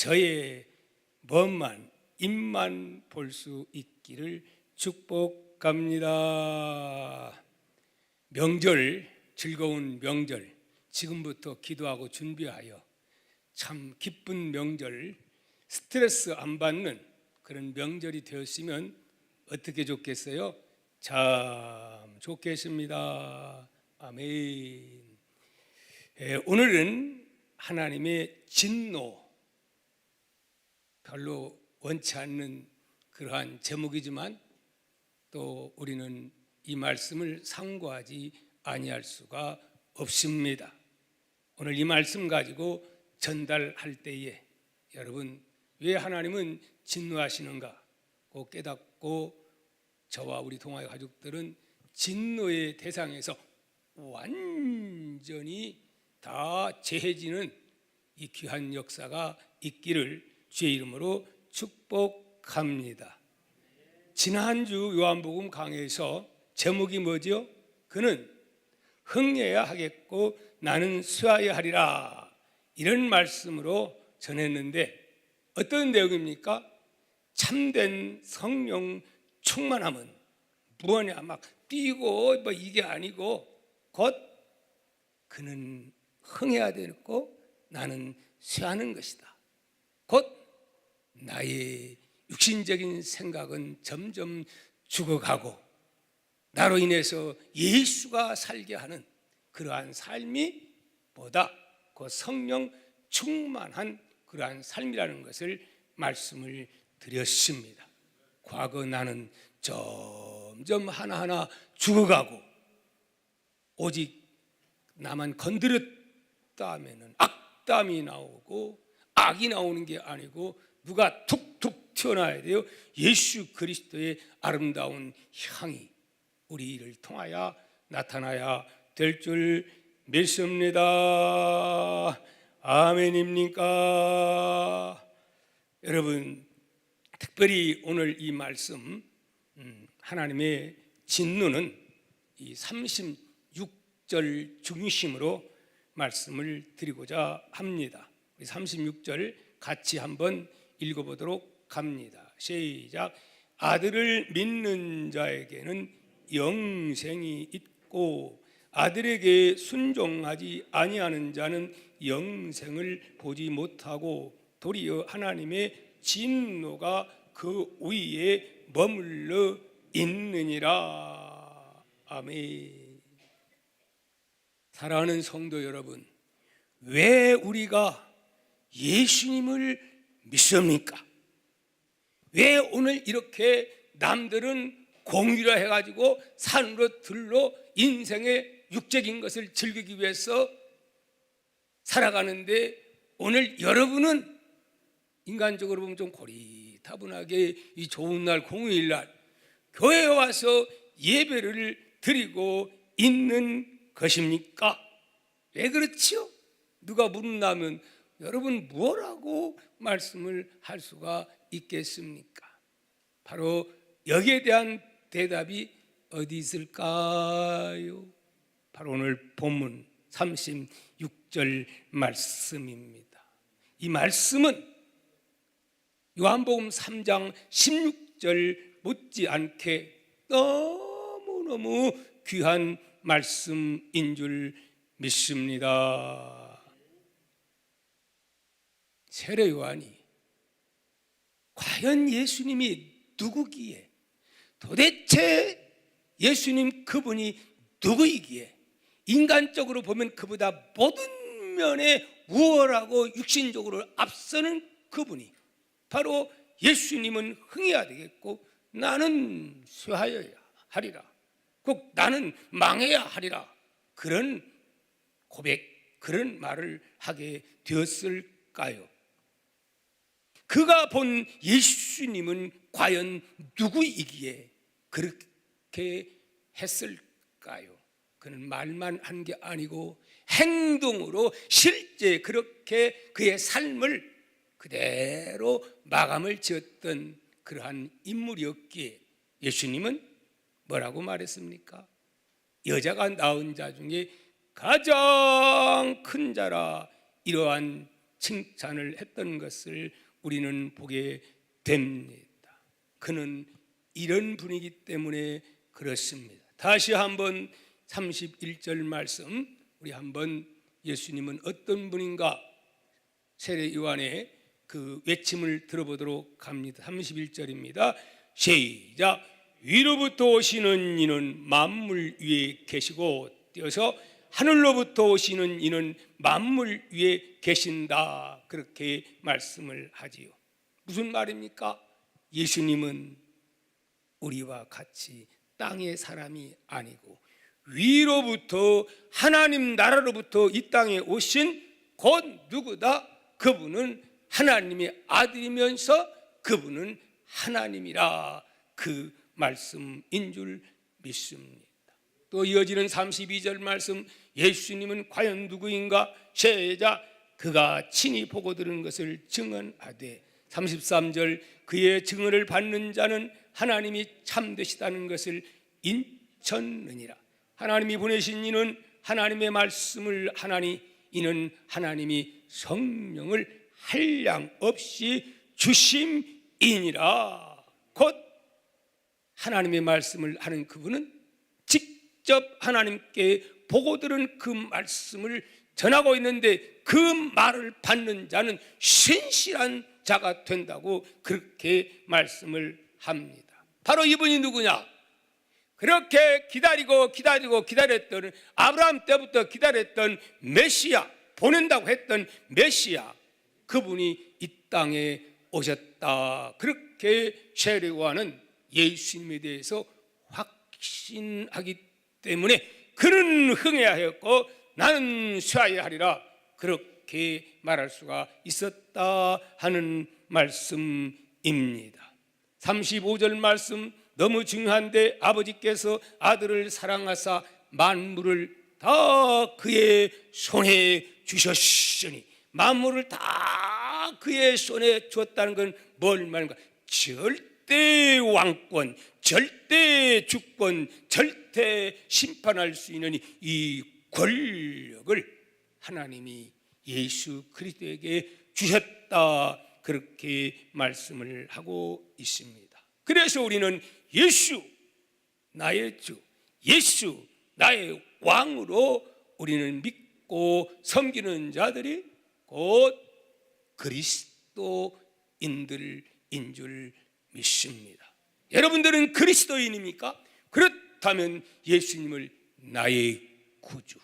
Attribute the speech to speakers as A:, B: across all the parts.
A: 저의 먼만 입만 볼 수 있기를 축복합니다. 명절, 즐거운 명절 지금부터 기도하고 준비하여 참 기쁜 명절, 스트레스 안 받는 그런 명절이 되었으면 어떻게 좋겠어요? 참 좋겠습니다. 아멘. 오늘은 하나님의 진노, 별로 원치 않는 그러한 제목이지만 또 우리는 이 말씀을 상고하지 아니할 수가 없습니다. 오늘 이 말씀 가지고 전달할 때에 여러분, 왜 하나님은 진노하시는가 꼭 깨닫고 저와 우리 동아의 가족들은 진노의 대상에서 완전히 다 제해지는 이 귀한 역사가 있기를 주의 이름으로 축복합니다. 지난주 요한복음 강해에서 제목이 뭐죠? 그는 흥해야 하겠고 나는 수하여야 하리라, 이런 말씀으로 전했는데 어떤 내용입니까? 참된 성령 충만함은 무언이야 막 뛰고 뭐 이게 아니고 곧 그는 흥해야 되고 나는 쇠하는 것이다. 곧 나의 육신적인 생각은 점점 죽어가고 나로 인해서 예수가 살게 하는 그러한 삶이 보다 그 성령 충만한 그러한 삶이라는 것을 말씀을 드렸습니다. 과거 나는 점점 하나하나 죽어가고 오직 나만 건드렸다 하면은 악담이 나오고 악이 나오는 게 아니고 누가 툭툭 튀어나와야 돼요. 예수 그리스도의 아름다운 향이 우리를 통하여 나타나야 될 줄 믿습니다. 아멘입니까? 여러분, 특별히 오늘 이 말씀 하나님의 진노는 이 36절 중심으로 말씀을 드리고자 합니다. 36절 같이 한번 읽어보도록 합니다. 시작. 아들을 믿는 자에게는 영생이 있고 아들에게 순종하지 아니하는 자는 영생을 보지 못하고 도리어 하나님의 진노가 그 위에 머물러 있느니라. 아멘. 사랑하는 성도 여러분, 왜 우리가 예수님을 믿습니까? 왜 오늘 이렇게 남들은 공유라 해가지고 산으로 들러 인생의 육적인 것을 즐기기 위해서 살아가는데 오늘 여러분은 인간적으로 보면 좀 고리타분하게 이 좋은 날 공휴일 날 교회에 와서 예배를 드리고 있는 것입니까? 왜 그렇지요? 누가 물은다면 여러분 뭐라고 말씀을 할 수가 있겠습니까? 바로 여기에 대한 대답이 어디 있을까요? 바로 오늘 본문 36절 말씀입니다. 이 말씀은 요한복음 3장 16절 못지않게 너무너무 귀한 말씀인 줄 믿습니다. 세례 요한이 과연 예수님이 누구기에, 도대체 예수님 그분이 누구이기에 인간적으로 보면 그보다 모든 면에 우월하고 육신적으로 앞서는 그분이 바로 예수님은 흥해야 되겠고 나는 쇠하여야 하리라, 꼭 나는 망해야 하리라, 그런 고백, 그런 말을 하게 되었을까요? 그가 본 예수님은 과연 누구이기에 그렇게 했을까요? 그는 말만 한 게 아니고 행동으로 실제 그렇게 그의 삶을 그대로 마감을 지었던 그러한 인물이었기에 예수님은 뭐라고 말했습니까? 여자가 낳은 자 중에 가장 큰 자라, 이러한 칭찬을 했던 것을 우리는 보게 됩니다. 그는 이런 분이기 때문에 그렇습니다. 다시 한번 31절 말씀 우리 한번 예수님은 어떤 분인가 세례 요한의 그 외침을 들어보도록 합니다. 31절입니다. 시작. 위로부터 오시는 이는 만물 위에 계시고 띄어서 하늘로부터 오시는 이는 만물 위에 계신다. 그렇게 말씀을 하지요. 무슨 말입니까? 예수님은 우리와 같이 땅의 사람이 아니고 위로부터 하나님 나라로부터 이 땅에 오신 곧 누구다? 그분은 하나님의 아들이면서 그분은 하나님이라 그 말씀인 줄 믿습니다. 또 이어지는 32절 말씀 예수님은 과연 누구인가? 시작. 그가 친히 보고 들은 것을 증언하되 33절 그의 증언을 받는 자는 하나님이 참되시다는 것을 인쳤느니라. 하나님이 보내신 이는 하나님의 말씀을 하나니 이는 하나님이 성령을 한량 없이 주심이니라. 곧 하나님의 말씀을 하는 그분은 직접 하나님께 보고 들은 그 말씀을 전하고 있는데 그 말을 받는 자는 신실한 자가 된다고 그렇게 말씀을 합니다. 바로 이분이 누구냐? 그렇게 기다렸던 아브라함 때부터 기다렸던 메시아, 보낸다고 했던 메시아, 그분이 이 땅에 오셨다. 그렇게 세례 요한은 예수님에 대해서 확신하기 때문에 그는 흥해야 하였고 나는 쇠하여야 하리라. 그렇게 말할 수가 있었다 하는 말씀입니다. 35절 말씀 너무 중요한데 아버지께서 아들을 사랑하사 만물을 다 그의 손에 주셨으니 만물을 다 그의 손에 주었다는 건 뭘 말인가? 절대 왕권, 절대 주권, 절대 심판할 수 있는 이 권력을 하나님이 예수 그리스도에게 주셨다. 그렇게 말씀을 하고 있습니다. 그래서 우리는 예수 나의 주, 예수 나의 왕으로 우리는 믿고 섬기는 자들이 곧 그리스도인들인 줄 믿습니다. 여러분들은 그리스도인입니까? 그렇다면 예수님을 나의 구주,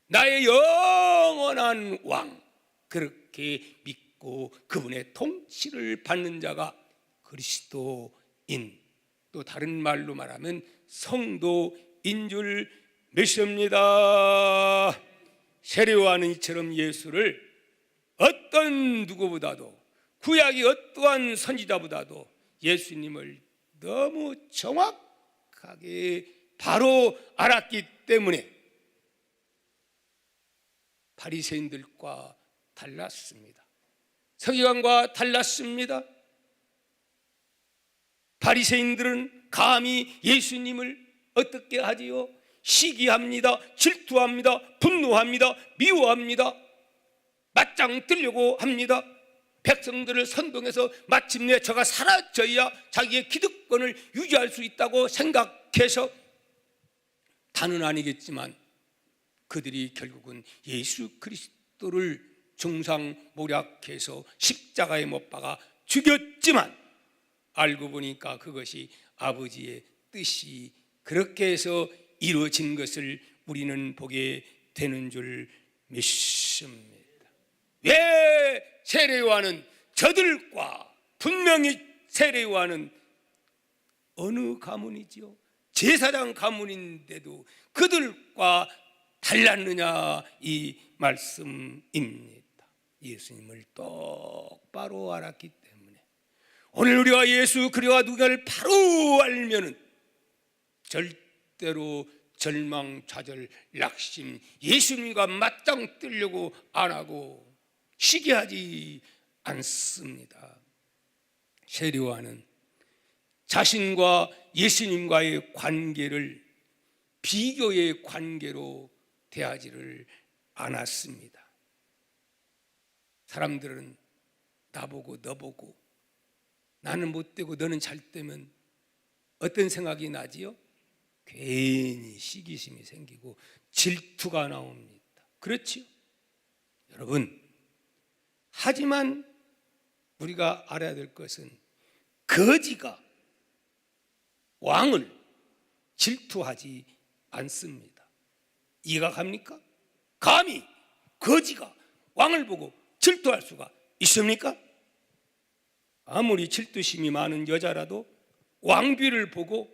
A: 나의 영원한 왕 그렇게 믿고 그분의 통치를 받는 자가 그리스도인, 또 다른 말로 말하면 성도인 줄 믿습니다. 세례 요한은 이처럼 예수를 어떤 누구보다도 구약의 어떠한 선지자보다도 예수님을 너무 정확하게 바로 알았기 때문에 바리새인들과 달랐습니다. 서기관과 달랐습니다. 바리새인들은 감히 예수님을 어떻게 하지요? 시기합니다. 질투합니다. 분노합니다. 미워합니다. 맞짱 뜨려고 합니다. 백성들을 선동해서 마침내 저가 사라져야 자기의 기득권을 유지할 수 있다고 생각해서 다는 아니겠지만 그들이 결국은 예수 그리스도를 중상모략해서 십자가에 못 박아 죽였지만 알고 보니까 그것이 아버지의 뜻이 그렇게 해서 이루어진 것을 우리는 보게 되는 줄 믿습니다. 왜 세례 요한은 저들과 분명히 세례 요한은 어느 가문이지요? 제사장 가문인데도 그들과 달랐느냐 이 말씀입니다. 예수님을 똑바로 알았기 때문에 오늘 우리가 예수 그리스도가 누구를 바로 알면은 절대로 절망, 좌절, 낙심, 예수님과 맞짱 뜨려고 안 하고 시기하지 않습니다. 세례 요한은 자신과 예수님과의 관계를 비교의 관계로 대하지를 않았습니다. 사람들은 나보고 너보고 나는 못되고 너는 잘되면 어떤 생각이 나지요? 괜히 시기심이 생기고 질투가 나옵니다. 그렇지요? 여러분, 하지만 우리가 알아야 될 것은 거지가 왕을 질투하지 않습니다. 이해가 갑니까? 감히 거지가 왕을 보고 질투할 수가 있습니까? 아무리 질투심이 많은 여자라도 왕비를 보고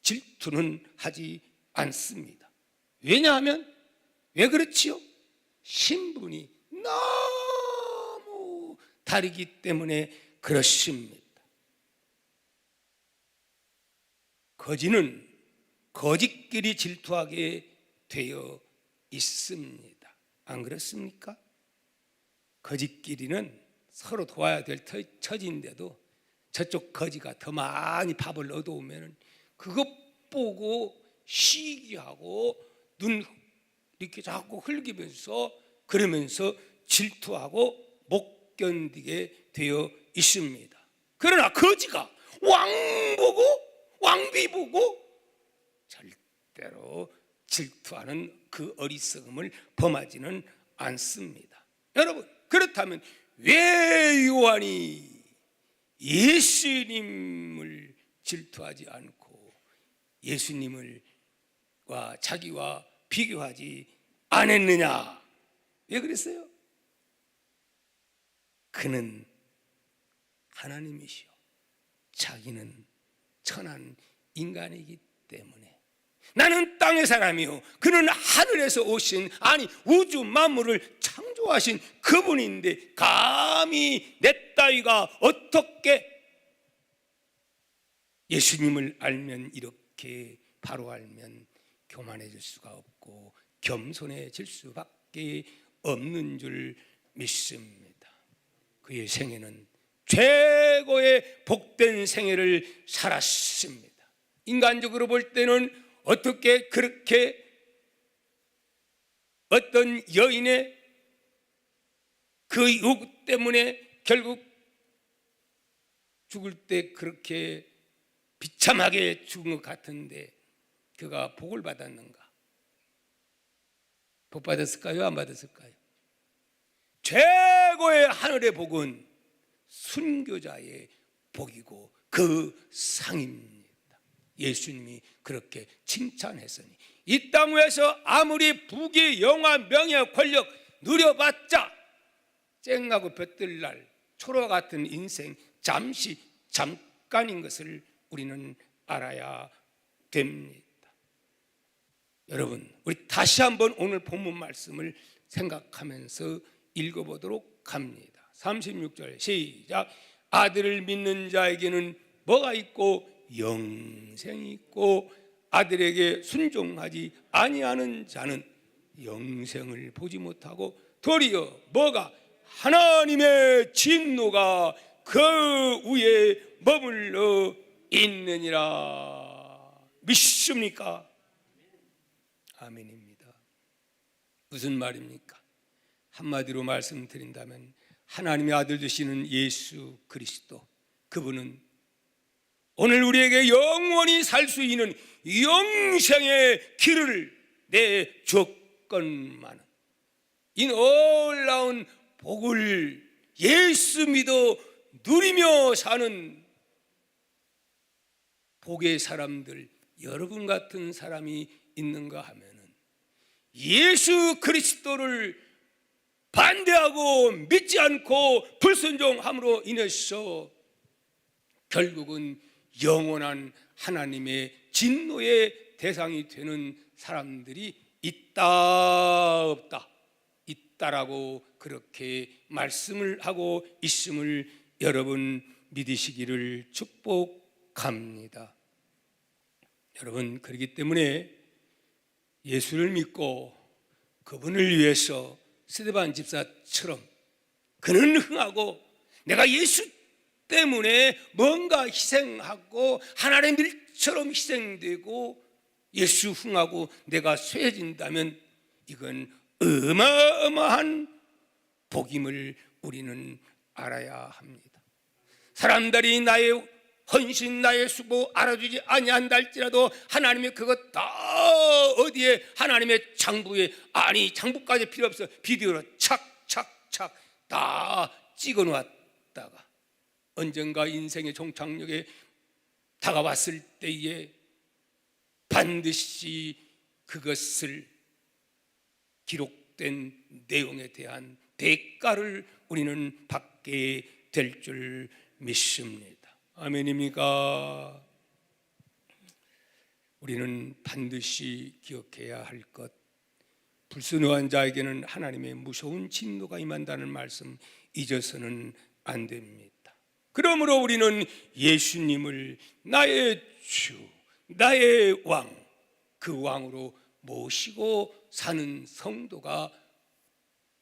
A: 질투는 하지 않습니다. 왜냐하면 왜 그렇지요? 신분이 너무 다르기 때문에 그렇습니다. 거지는 거지끼리 질투하게 되어 있습니다. 안 그렇습니까? 거지끼리는 서로 도와야 될 처지인데도 저쪽 거지가 더 많이 밥을 얻어오면 그것 보고 시기하고 눈 이렇게 자꾸 흘기면서 그러면서 질투하고 못 견디게 되어 있습니다. 그러나 거지가 왕 보고 왕비 보고 절대로 질투하는 그 어리석음을 범하지는 않습니다. 여러분, 그렇다면 왜 요한이 예수님을 질투하지 않고 예수님과 자기와 비교하지 않았느냐? 왜 그랬어요? 그는 하나님이시요 자기는 천한 인간이기 때문에 나는 땅의 사람이요 그는 하늘에서 오신 아니 우주 만물을 창조하신 그분인데 감히 내 따위가 어떻게 예수님을 알면 이렇게 바로 알면 교만해질 수가 없고 겸손해질 수밖에 없는 줄 믿습니다. 그의 생애는 최고의 복된 생애를 살았습니다. 인간적으로 볼 때는 어떻게 그렇게 어떤 여인의 그 요구 때문에 결국 죽을 때 그렇게 비참하게 죽은 것 같은데 그가 복을 받았는가? 복 받았을까요? 안 받았을까요? 최고의 하늘의 복은 순교자의 복이고 그 상입니다. 예수님이 그렇게 칭찬했으니 이 땅 위에서 아무리 부귀 영화 명예 권력 누려봤자 쨍하고 볕들날 초로 같은 인생 잠시 잠깐인 것을 우리는 알아야 됩니다. 여러분, 우리 다시 한번 오늘 본문 말씀을 생각하면서 읽어보도록 합니다. 36절 시작. 아들을 믿는 자에게는 뭐가 있고 영생이 있고 아들에게 순종하지 아니하는 자는 영생을 보지 못하고 도리어 뭐가 하나님의 진노가 그 위에 머물러 있느니라. 믿습니까? 아멘입니다. 무슨 말입니까? 한마디로 말씀드린다면 하나님의 아들 되시는 예수 그리스도 그분은 오늘 우리에게 영원히 살 수 있는 영생의 길을 내줬건만은 이 놀라운 복을 예수 믿어 누리며 사는 복의 사람들 여러분 같은 사람이 있는가 하면은 예수 그리스도를 반대하고 믿지 않고 불순종함으로 인해서 결국은 영원한 하나님의 진노의 대상이 되는 사람들이 있다 없다? 있다라고 그렇게 말씀을 하고 있음을 여러분 믿으시기를 축복합니다. 여러분, 그렇기 때문에 예수를 믿고 그분을 위해서 스데반 집사처럼 그는 흥하고 내가 예수 때문에 뭔가 희생하고 하나님의 일처럼 희생되고 예수 흥하고 내가 쇠해진다면 이건 어마어마한 복임을 우리는 알아야 합니다. 사람들이 나의 헌신, 나의 수고 알아주지 아니한다 할지라도 하나님의 그것 다 어디에 하나님의 장부에, 아니 장부까지 필요 없어, 비디오로 착착착 다 찍어 놓았다가 언젠가 인생의 종착역에 다가왔을 때에 반드시 그것을 기록된 내용에 대한 대가를 우리는 받게 될 줄 믿습니다. 아멘입니까? 우리는 반드시 기억해야 할 것, 불순응한 자에게는 하나님의 무서운 진노가 임한다는 말씀 잊어서는 안 됩니다. 그러므로 우리는 예수님을 나의 주, 나의 왕, 그 왕으로 모시고 사는 성도가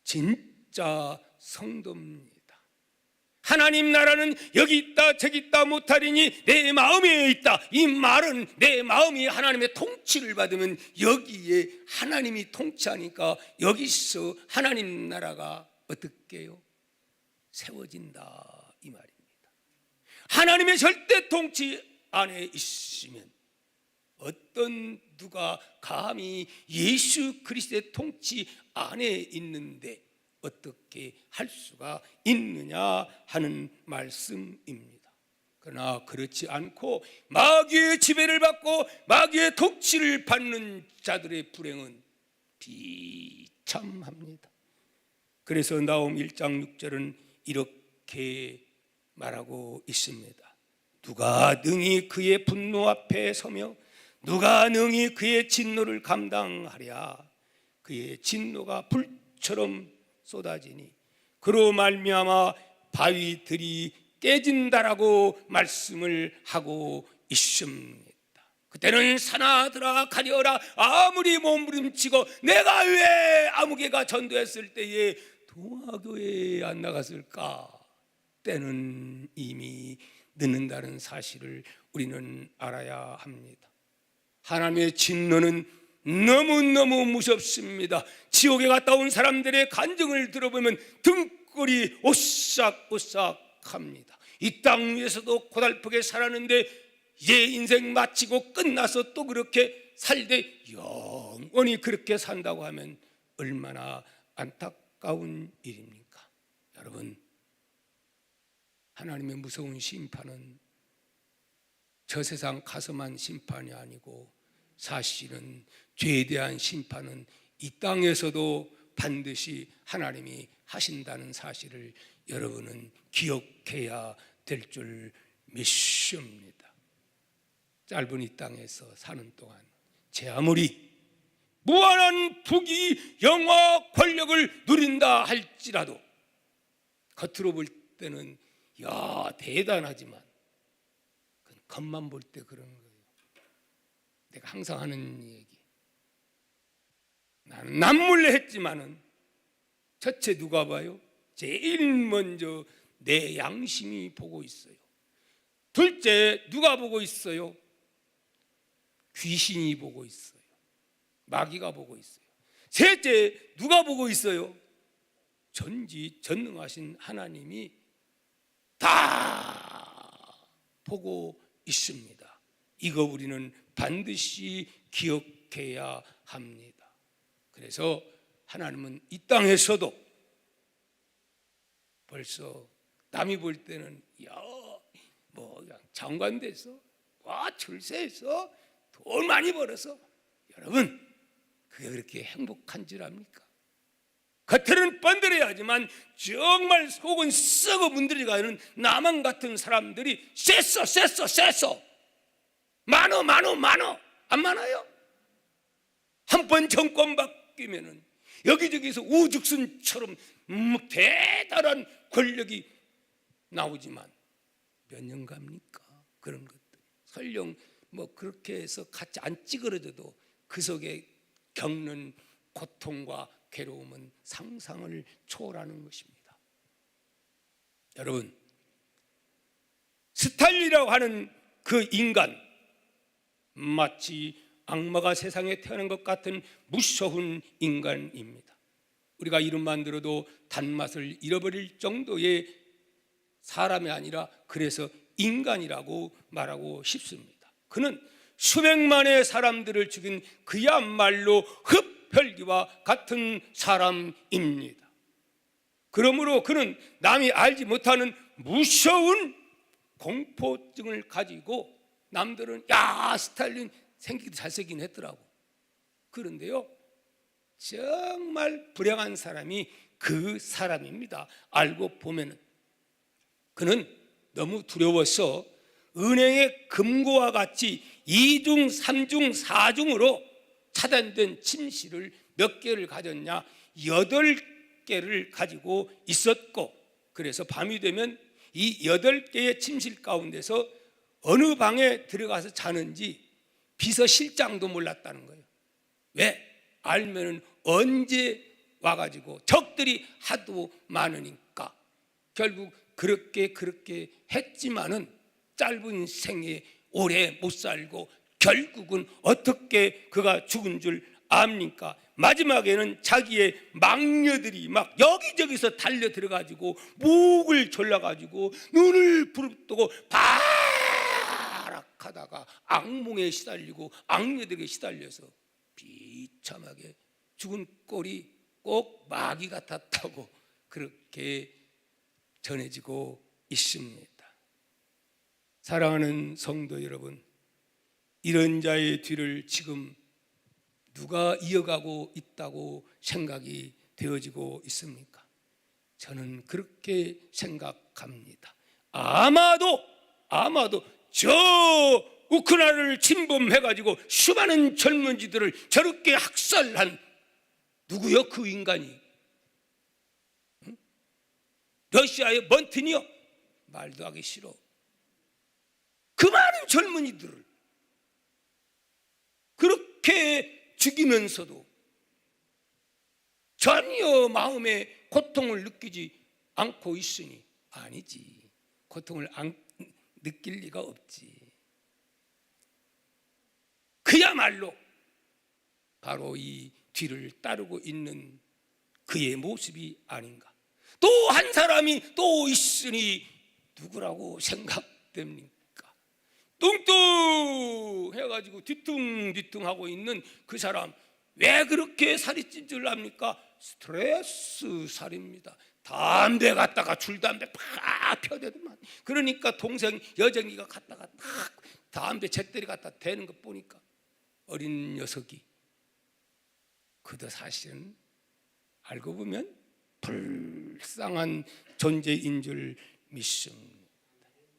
A: 진짜 성도입니다. 하나님 나라는 여기 있다 저기 있다 못하리니 내 마음에 있다. 이 말은 내 마음이 하나님의 통치를 받으면 여기에 하나님이 통치하니까 여기서 하나님 나라가 어떻게 해요? 세워진다, 이 말입니다. 하나님의 절대 통치 안에 있으면 어떤 누가 감히 예수 그리스도의 통치 안에 있는데 어떻게 할 수가 있느냐 하는 말씀입니다. 그러나 그렇지 않고 마귀의 지배를 받고 마귀의 통치를 받는 자들의 불행은 비참합니다. 그래서 나홈 1장 6절은 이렇게 말하고 있습니다. 누가 능히 그의 분노 앞에 서며 누가 능히 그의 진노를 감당하랴. 그의 진노가 불처럼 쏟아지니 그로 말미암아 바위들이 깨진다라고 말씀을 하고 있습니다. 그때는 사나들아 가려라. 아무리 몸부림치고 내가 왜 아무개가 전도했을 때에 동아교회에 안 나갔을까? 때는 이미 늦는다는 사실을 우리는 알아야 합니다. 하나님의 진노는 너무너무 무섭습니다. 지옥에 갔다 온 사람들의 간증을 들어보면 등골이 오싹오싹합니다. 이 땅 위에서도 고달프게 살았는데 이제 인생 마치고 끝나서 또 그렇게 살되 영원히 그렇게 산다고 하면 얼마나 안타까운 일입니까? 여러분, 하나님의 무서운 심판은 저 세상 가서만 심판이 아니고 사실은 죄에 대한 심판은 이 땅에서도 반드시 하나님이 하신다는 사실을 여러분은 기억해야 될 줄 믿습니다. 짧은 이 땅에서 사는 동안 제 아무리 무한한 부귀, 영화, 권력을 누린다 할지라도 겉으로 볼 때는 야 대단하지만 겉만 볼 때 그런 거예요. 내가 항상 하는 얘기, 나는 남몰래 했지만은 첫째 누가 봐요? 제일 먼저 내 양심이 보고 있어요. 둘째 누가 보고 있어요? 귀신이 보고 있어요. 마귀가 보고 있어요. 셋째 누가 보고 있어요? 전지전능하신 하나님이 다 보고 있습니다. 이거 우리는 반드시 기억해야 합니다. 그래서 하나님은 이 땅에서도 벌써 남이 볼 때는 뭐 장관 돼서 출세해서 돈 많이 벌어서 여러분 그게 그렇게 행복한 줄 압니까? 겉으로는 뻔들어야지만 정말 속은 썩어 문드러져가는 나만 같은 사람들이 쎄써 많어 안 많아요? 한 번 정권 바뀌면은 여기저기서 우죽순처럼 대단한 권력이 나오지만 몇 년 갑니까? 그런 것들 설령 뭐 그렇게 해서 같이 안 찌그러져도 그 속에 겪는 고통과 괴로움은 상상을 초월하는 것입니다. 여러분, 스탈린이라고 하는 그 인간, 마치 악마가 세상에 태어난 것 같은 무서운 인간입니다. 우리가 이름만 들어도 단맛을 잃어버릴 정도의 사람이 아니라 그래서 인간이라고 말하고 싶습니다. 그는 수백만의 사람들을 죽인 그야말로 흡혈귀와 같은 사람입니다. 그러므로 그는 남이 알지 못하는 무서운 공포증을 가지고 남들은 야 스탈린 생기도 잘생긴 했더라고. 그런데요 정말 불행한 사람이 그 사람입니다. 알고 보면은 그는 너무 두려워서 은행의 금고와 같이 2중, 3중, 4중으로 차단된 침실을 몇 개를 가졌냐? 8개를 가지고 있었고, 그래서 밤이 되면 이 8개의 침실 가운데서 어느 방에 들어가서 자는지 비서실장도 몰랐다는 거예요. 왜? 알면은 언제 와가지고 적들이 하도 많으니까. 결국 그렇게 했지만은 짧은 생에 오래 못 살고 결국은 어떻게 그가 죽은 줄 압니까? 마지막에는 자기의 막녀들이 막 여기저기서 달려 들어가지고 목을 졸라가지고 눈을 부릅뜨고 바락하다가 악몽에 시달리고 악녀들에게 시달려서 비참하게 죽은 꼴이 꼭 마귀 같았다고 그렇게 전해지고 있습니다. 사랑하는 성도 여러분, 이런 자의 뒤를 지금 누가 이어가고 있다고 생각이 되어지고 있습니까? 저는 그렇게 생각합니다. 아마도 저 우크라이나를 침범해가지고 수많은 젊은이들을 저렇게 학살한 누구요? 그 인간이? 러시아의 먼틴이요? 말도 하기 싫어. 그 많은 젊은이들을 그렇게 죽이면서도 전혀 마음에 고통을 느끼지 않고 있으니 아니지. 고통을 느낄 리가 없지. 그야말로 바로 이 뒤를 따르고 있는 그의 모습이 아닌가. 또 한 사람이 또 있으니 누구라고 생각됩니까? 뚱뚱 해가지고 뒤뚱뒤뚱하고 있는 그 사람 왜 그렇게 살이 찐줄 압니까? 스트레스 살입니다. 담배 갖다가 줄담배 팍 펴대더만. 그러니까 동생 여정이가 갖다가 딱 담배 잿더리 갖다 대는 거 보니까 어린 녀석이 그도 사실은 알고 보면 불쌍한 존재인 줄 믿습니다.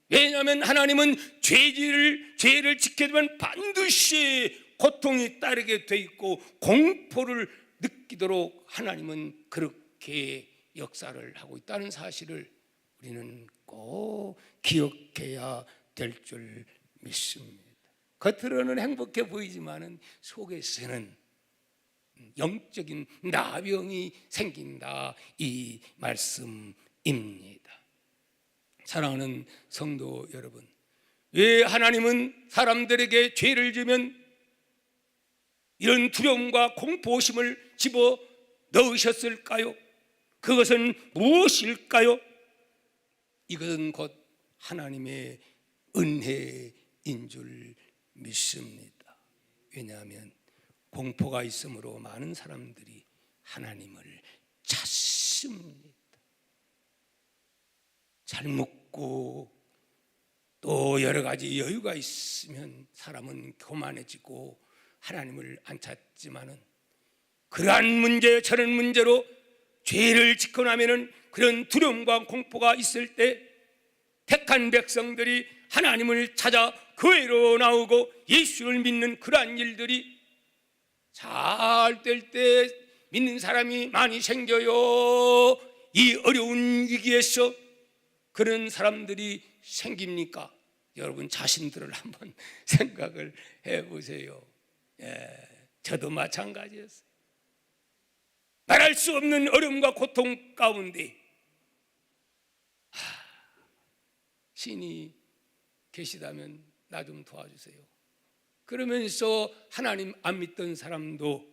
A: 왜냐하면 하나님은 죄를 지켜야 되면 반드시 고통이 따르게 돼 있고 공포를 느끼도록 하나님은 그렇게 역사를 하고 있다는 사실을 우리는 꼭 기억해야 될 줄 믿습니다. 겉으로는 행복해 보이지만은 속에서는 영적인 나병이 생긴다 이 말씀입니다. 사랑하는 성도 여러분, 왜 하나님은 사람들에게 죄를 지으면 이런 두려움과 공포심을 집어 넣으셨을까요? 그것은 무엇일까요? 이것은 곧 하나님의 은혜인 줄 믿습니다. 왜냐하면 공포가 있으므로 많은 사람들이 하나님을 찾습니다. 잘 먹고 또 여러 가지 여유가 있으면 사람은 교만해지고 하나님을 안 찾지만은 그러한 문제 저런 문제로 죄를 짓고 나면은 그런 두려움과 공포가 있을 때 택한 백성들이 하나님을 찾아 교회로 나오고 예수를 믿는 그러한 일들이 잘 될 때 믿는 사람이 많이 생겨요. 이 어려운 위기에서 그런 사람들이 생깁니까? 여러분 자신들을 한번 생각을 해보세요. 저도 마찬가지였어요. 말할 수 없는 어려움과 고통 가운데 신이 계시다면 나 좀 도와주세요. 그러면서 하나님 안 믿던 사람도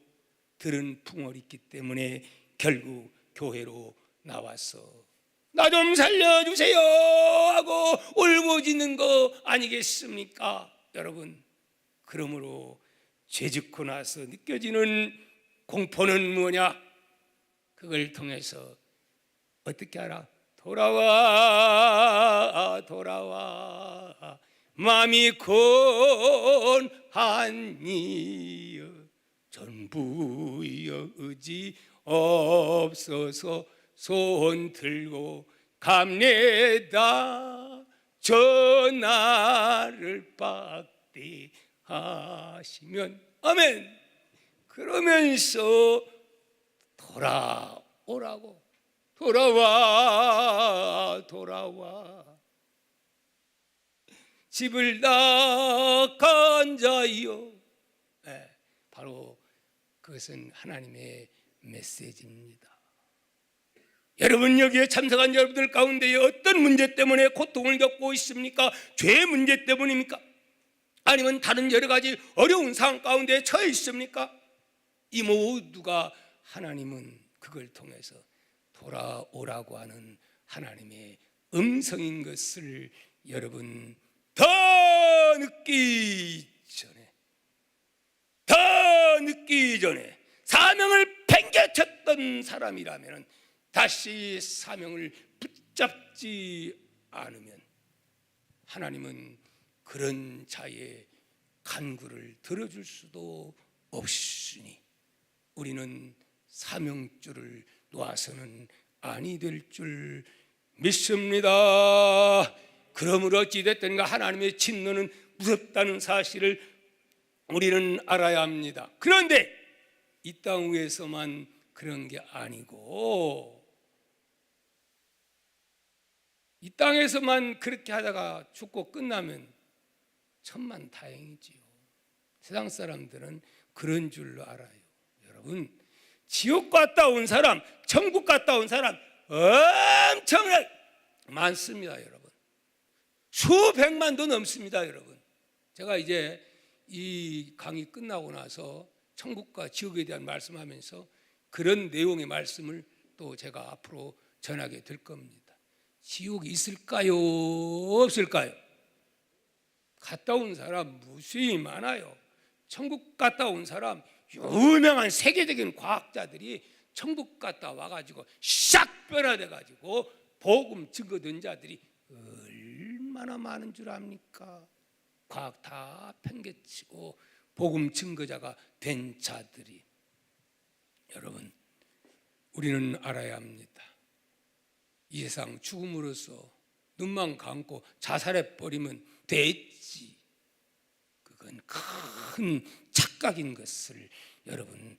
A: 들은 풍월이 있기 때문에 결국 교회로 나와서 나 좀 살려주세요 하고 울부짖는 거 아니겠습니까? 여러분, 그러므로 죄 짓고 나서 느껴지는 공포는 뭐냐? 그걸 통해서 어떻게 알아? 돌아와 돌아와 마음이 건하니여 전부여 의지 없어서 손 들고 갑니다. 전하를 박대하시면 아멘. 그러면서 돌아오라고. 돌아와 집을 나간 자여. 네, 바로 그것은 하나님의 메시지입니다. 여러분, 여기에 참석한 여러분들 가운데 어떤 문제 때문에 고통을 겪고 있습니까? 죄 문제 때문입니까? 아니면 다른 여러 가지 어려운 상황 가운데 처해 있습니까? 이 모두가 하나님은 그걸 통해서 돌아오라고 하는 하나님의 음성인 것을 여러분 더 늦기 전에 사명을 팽개쳤던 사람이라면 다시 사명을 붙잡지 않으면 하나님은 그런 자의 간구를 들어줄 수도 없으니 우리는 사명줄을 놓아서는 아니 될 줄 믿습니다. 그러므로 어찌됐든가 하나님의 진노는 무섭다는 사실을 우리는 알아야 합니다. 그런데 이 땅 위에서만 그런 게 아니고 이 땅에서만 그렇게 하다가 죽고 끝나면 천만다행이지요. 세상 사람들은 그런 줄로 알아요. 여러분, 지옥 갔다 온 사람, 천국 갔다 온 사람 엄청나게 많습니다. 여러분, 수백만도 넘습니다. 여러분, 제가 이제 이 강의 끝나고 나서 천국과 지옥에 대한 말씀하면서 그런 내용의 말씀을 또 제가 앞으로 전하게 될 겁니다. 지옥이 있을까요? 없을까요? 갔다 온 사람 무수히 많아요. 천국 갔다 온 사람, 유명한 세계적인 과학자들이 천국 갔다 와가지고 싹 변화돼가지고 복음 증거된 자들이 얼마나 많은 줄 압니까? 과학 다 팽개치고 복음 증거자가 된 자들이. 여러분, 우리는 알아야 합니다. 이 세상 죽음으로써 눈만 감고 자살해버리면 됐지. 그건 큰 착각인 것을 여러분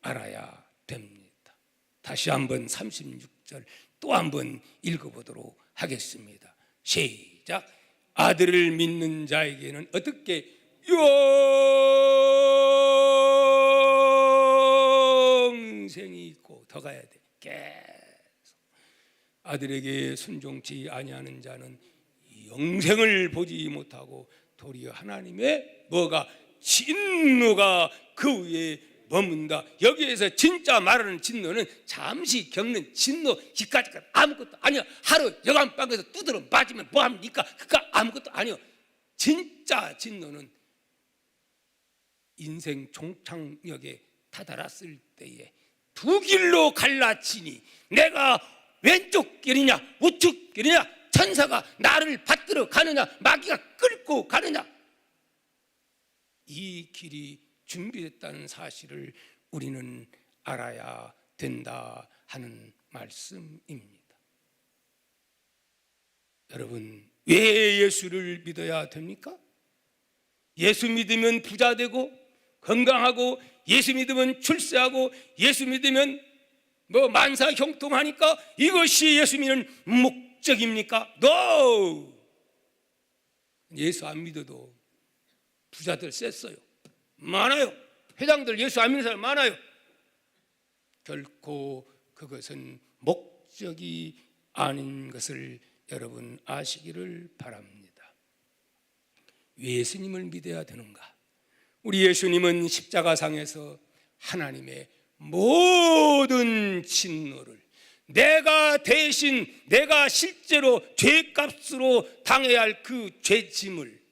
A: 알아야 됩니다. 다시 한번 36절 또 한번 읽어보도록 하겠습니다. 시작. 아들을 믿는 자에게는 어떻게 영생이 있고 더 가야 돼. 계속 아들에게 순종치 아니하는 자는 영생을 보지 못하고 도리어 하나님의 뭐가 진노가 그 위에 머문다. 여기에서 진짜 말하는 진노는 잠시 겪는 진노, 이까지 아무것도 아니야. 하루 여간방에서 두드러 맞으면 뭐합니까? 그거 아무것도 아니요. 진짜 진노는 인생 종착역에 다다랐을 때에 두 길로 갈라치니 내가 왼쪽 길이냐 우측 길이냐, 천사가 나를 받들어 가느냐 마귀가 끌고 가느냐, 이 길이 준비됐다는 사실을 우리는 알아야 된다 하는 말씀입니다. 여러분, 왜 예수를 믿어야 됩니까? 예수 믿으면 부자 되고 건강하고, 예수 믿으면 출세하고, 예수 믿으면 뭐 만사 형통하니까 이것이 예수 믿는 목적입니까? No! 예수 안 믿어도 부자들 셌어요. 많아요. 회장들 예수 안 믿는 사람 많아요. 결코 그것은 목적이 아닌 것을 여러분 아시기를 바랍니다. 왜 예수님을 믿어야 되는가? 우리 예수님은 십자가상에서 하나님의 모든 진노를 내가 대신 내가 실제로 죄값으로 당해야 할 그 죄짐을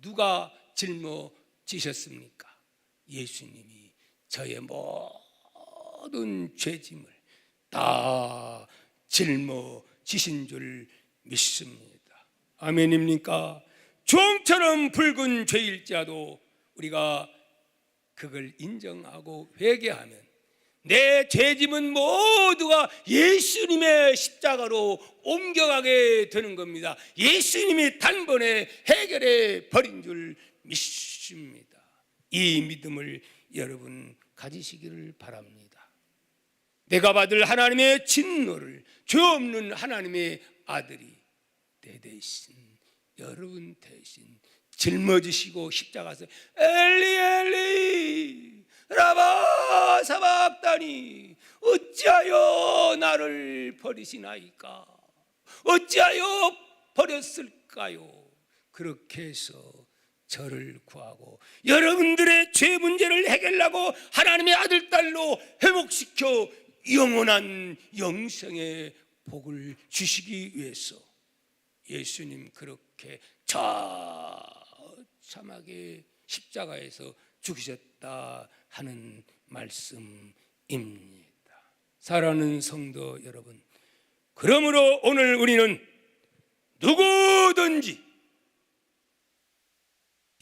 A: 누가 짊어지셨습니까? 예수님이 저의 모든 죄짐을 다 짊어지신 줄 믿습니다. 아멘입니까? 종처럼 붉은 죄일지라도 우리가 그걸 인정하고 회개하면 내 죄짐은 모두가 예수님의 십자가로 옮겨가게 되는 겁니다. 예수님이 단번에 해결해 버린 줄 믿습니다. 이 믿음을 여러분 가지시기를 바랍니다. 내가 받을 하나님의 진노를 죄 없는 하나님의 아들이 내 대신, 여러분 대신 짊어지시고 십자가에서 엘리 엘리 라마 사박다니 어찌하여 나를 버리시나이까? 어찌하여 버렸을까요? 그렇게 해서 저를 구하고 여러분들의 죄 문제를 해결하고 하나님의 아들 딸로 회복시켜 영원한 영생의 복을 주시기 위해서 예수님 그렇게 처참하게 십자가에서 죽으셨다 하는 말씀입니다. 사랑하는 성도 여러분, 그러므로 오늘 우리는 누구든지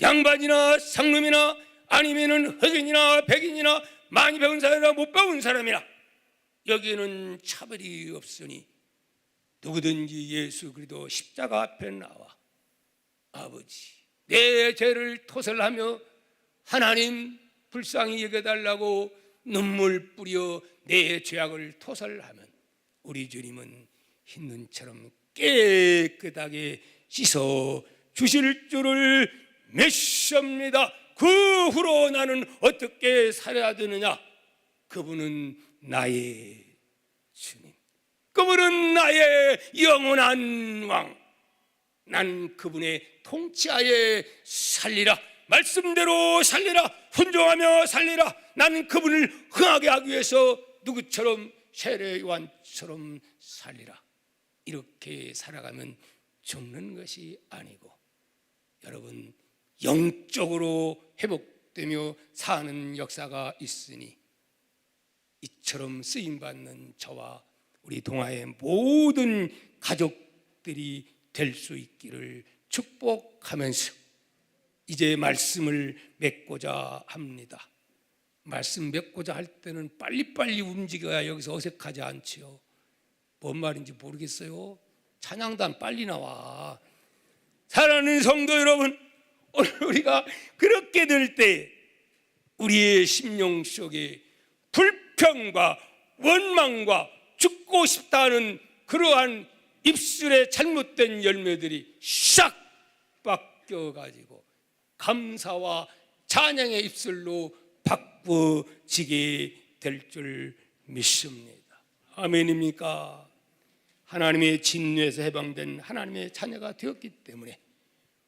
A: 양반이나 상놈이나 아니면은 흑인이나 백인이나 많이 배운 사람이나 못 배운 사람이나 여기에는 차별이 없으니 누구든지 예수 그리스도 십자가 앞에 나와 아버지 내 죄를 토설하며 하나님 불쌍히 여겨달라고 눈물 뿌려 내 죄악을 토설하면 우리 주님은 흰 눈처럼 깨끗하게 씻어 주실 줄을 믿습니다. 그 후로 나는 어떻게 살아야 되느냐? 그분은 나의 주님, 그분은 나의 영원한 왕, 난 그분의 통치하에 살리라. 말씀대로 살리라. 순종하며 살리라. 나는 그분을 흥하게 하기 위해서 누구처럼 세례 요한처럼 살리라. 이렇게 살아가면 죽는 것이 아니고 여러분 영적으로 회복되며 사는 역사가 있으니 이처럼 쓰임받는 저와 우리 동아의 모든 가족들이 될 수 있기를 축복하면서 이제 말씀을 맺고자 합니다. 말씀 맺고자 할 때는 빨리빨리 움직여야 여기서 어색하지 않지요. 뭔 말인지 모르겠어요. 찬양단 빨리 나와. 사랑하는 성도 여러분, 오늘 우리가 그렇게 될 때 우리의 심령 속에 불평과 원망과 죽고 싶다는 그러한 입술의 잘못된 열매들이 싹 바뀌어가지고 감사와 찬양의 입술로 바꿔지게 될 줄 믿습니다. 아멘입니까? 하나님의 진노에서 해방된 하나님의 자녀가 되었기 때문에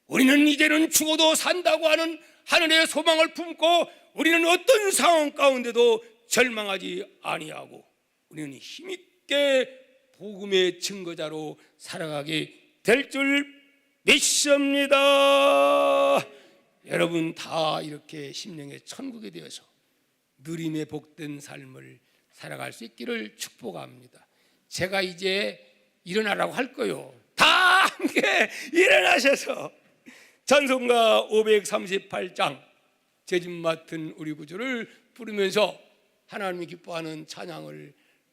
A: 우리는 이제는 죽어도 산다고 하는 하늘의 소망을 품고 우리는 어떤 상황 가운데도 절망하지 아니하고 우리는 힘있게 복음의 증거자로 살아가게 될 줄 믿습니다. 여러분 다 이렇게 심령의 천국에 되어서 누림의 복된 삶을 살아갈 수 있기를 축복합니다. 제가 이제 일어나라고 할 거요. 다 함께 일어나셔서 찬송가 538장 죄짐 맡은 우리 구주를 부르면서 하나님이 기뻐하는 찬양을